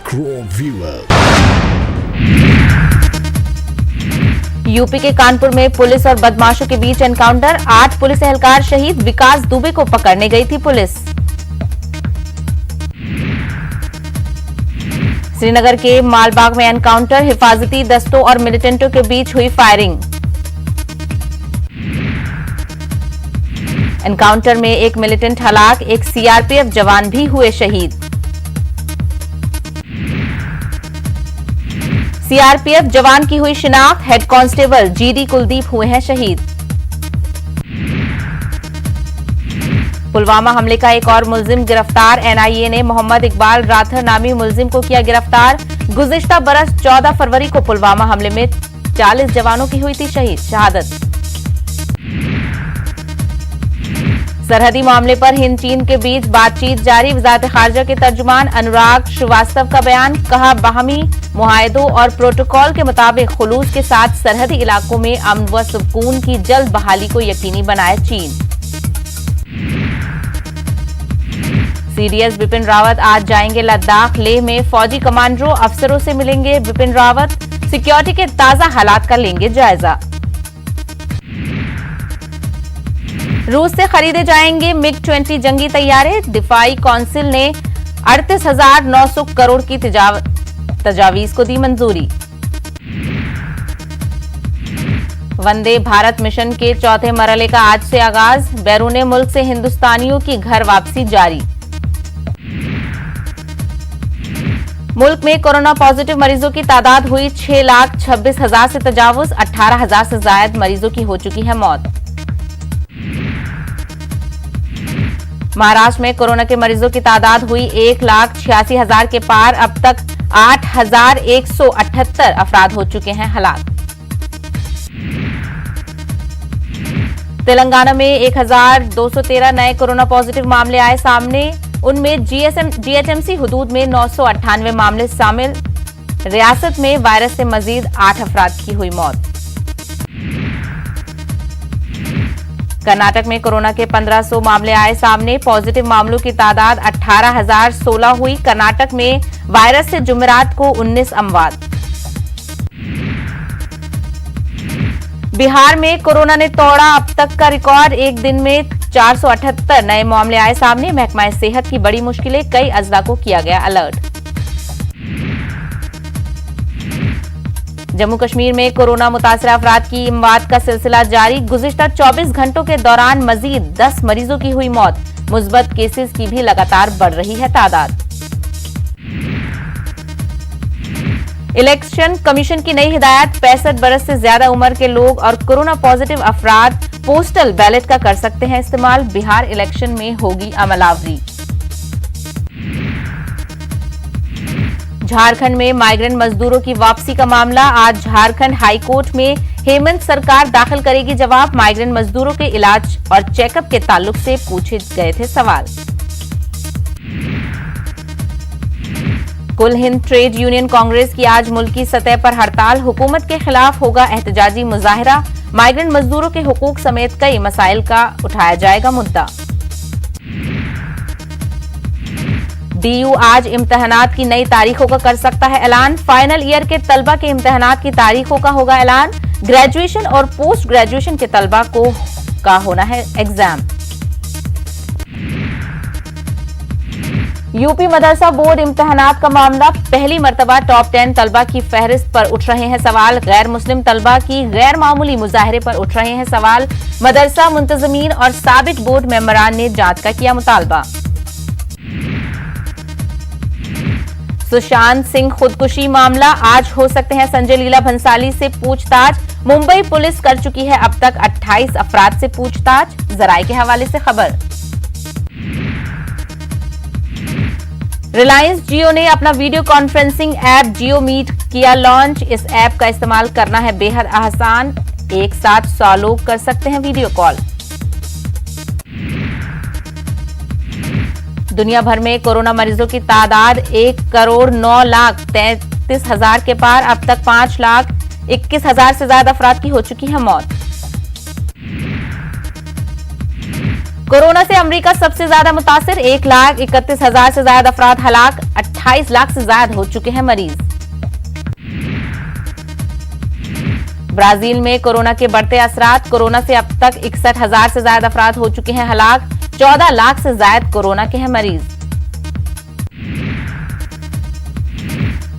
Chrome Viewer। UP के कानपुर में police और बदमाशों के बीच एनकाउंटर, 8 पुलिस एहलकार शहीद, विकास दुबे को पकड़ने गई थी पुलिस। श्रीनगर के मालबाग में एनकाउंटर, हिफाजती दस्तों और मिलिटेंटों के बीच हुई फायरिंग। एनकाउंटर में एक मिलिटेंट हलाक, एक सीआरपीएफ जवान भी हुए शहीद। सीआरपीएफ जवान की हुई शिनाख्त, हेड कांस्टेबल जीडी कुलदीप हुए हैं शहीद। पुलवामा हमले का एक और मुलजिम गिरफ्तार, एनआईए ने मोहम्मद इकबाल राथर नामी मुलजिम को किया गिरफ्तार। गुज़िश्ता बरस 14 फरवरी को पुलवामा हमले में 40 जवानों की हुई थी शहादत। सरहदी मामले पर हिंद चीन के बीच बातचीत जारी, वजारत खारजा के तर्जुमान अनुराग श्रीवास्तव का बयान, कहा बाहमी मुआहदों और प्रोटोकॉल के मुताबिक खुलूस के साथ सरहदी इलाकों में अमन व सुकून की जल्द बहाली को यकीनी बनाया चीन। सीडीएस बिपिन रावत आज जाएंगे लद्दाख, लेह में फौजी कमांडरों अफसरों से मिलेंगे बिपिन रावत, सिक्योरिटी के ताजा हालात का लेंगे जायजा। रूस से खरीदे जाएंगे मिग-20 जंगी तैयारे, दिफाई काउंसिल ने 38,900 करोड़ की तजावीज को दी मंजूरी। वंदे भारत मिशन के चौथे मरहले का आज से आगाज, बैरून मुल्क से हिंदुस्तानियों की घर वापसी जारी। मुल्क में कोरोना पॉजिटिव मरीजों की तादाद हुई 6,26,000 से तजावुज, 18,000 से ज्यादा मरीजों की हो चुकी है मौत। महाराष्ट्र में कोरोना के मरीजों की तादाद हुई 1,86,000 के पार, अब तक 8,178 अफराद हो चुके हैं हलाक। तेलंगाना में 1,213 नए कोरोना पॉजिटिव मामले आए सामने, उनमें जीएचएमसी हुदूद में 998 मामले शामिल। रियासत में वायरस से मजीद 8 अफराद की हुई मौत। कर्नाटक में कोरोना के 1500 मामले आए सामने, पॉजिटिव मामलों की तादाद 18,016 हुई। कर्नाटक में वायरस से जुमेरात को 19 अमवात। बिहार में कोरोना ने तोड़ा अब तक का रिकॉर्ड, एक दिन में 478 नए मामले आए सामने। महकमा सेहत की बड़ी मुश्किलें, कई अजला को किया गया अलर्ट। जम्मू कश्मीर में कोरोना मुतासरा अफराद की इमवात का सिलसिला जारी, गुज़िश्ता 24 घंटों के दौरान मजीद 10 मरीजों की हुई मौत। मुस्बत केसेस की भी लगातार बढ़ रही है तादाद। इलेक्शन कमीशन की नई हिदायत, 65 बरस से ज्यादा उम्र के लोग और कोरोना पॉजिटिव अफराद पोस्टल बैलेट का कर सकते हैं इस्तेमाल। बिहार इलेक्शन में होगी अमलावरी। झारखंड में माइग्रेंट मजदूरों की वापसी का मामला, आज झारखंड हाईकोर्ट में हेमंत सरकार दाखिल करेगी जवाब। माइग्रेंट मजदूरों के इलाज और चेकअप के ताल्लुक से पूछे गए थे सवाल। कुल हिंद ट्रेड यूनियन कांग्रेस की आज मुल्की सतह पर हड़ताल, हुकूमत के खिलाफ होगा एहतजाजी मुजाहिरा। माइग्रेंट मजदूरों के हुकूक समेत कई मसाइल का उठाया जाएगा मुद्दा। डीयू आज इम्तिहानात की नई तारीखों का कर सकता है ऐलान। फाइनल ईयर के तलबा के इम्तिहानात की तारीखों का होगा ऐलान। ग्रेजुएशन और पोस्ट ग्रेजुएशन के तलबा का होना है एग्जाम। यूपी मदरसा बोर्ड इम्तिहानात का मामला, पहली मर्तबा टॉप 10 तलबा की फहरिस्त पर उठ रहे हैं सवाल। गैर मुस्लिम तलबा की गैर मामूली मुजाहरे पर उठ रहे हैं सवाल। मदरसा मुंतजमीन और साबिक बोर्ड मेंबरान ने जांच का किया मुतालबा। सुशांत सिंह खुदकुशी मामला, आज हो सकते हैं संजय लीला भंसाली से पूछताछ। मुंबई पुलिस कर चुकी है अब तक 28 अफराद से पूछताछ, जराये के हवाले से खबर। रिलायंस जियो ने अपना वीडियो कॉन्फ्रेंसिंग ऐप जियो मीट किया लॉन्च। इस ऐप का इस्तेमाल करना है बेहद आसान, एक साथ 100 लोग कर सकते हैं वीडियो कॉल। दुनिया भर में कोरोना मरीजों की तादाद 1,09,33,000 के पार, अब तक 5,21,000 से ज्यादा अफराद की हो चुकी है मौत। कोरोना से अमेरिका सबसे ज्यादा मुतासिर, 1,31,000 से ज्यादा अफराद हलाक, 28 लाख से ज्यादा हो चुके हैं मरीज। ब्राजील में कोरोना के बढ़ते असरात, कोरोना से अब तक 61,000 से ज्यादा अफराद हो चुके हैं हलाक, 14 लाख से ज्यादा कोरोना के हैं मरीज।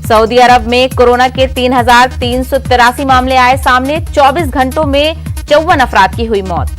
सऊदी अरब में कोरोना के 3,383 मामले आए सामने, 24 घंटों में 54 अफराद की हुई मौत।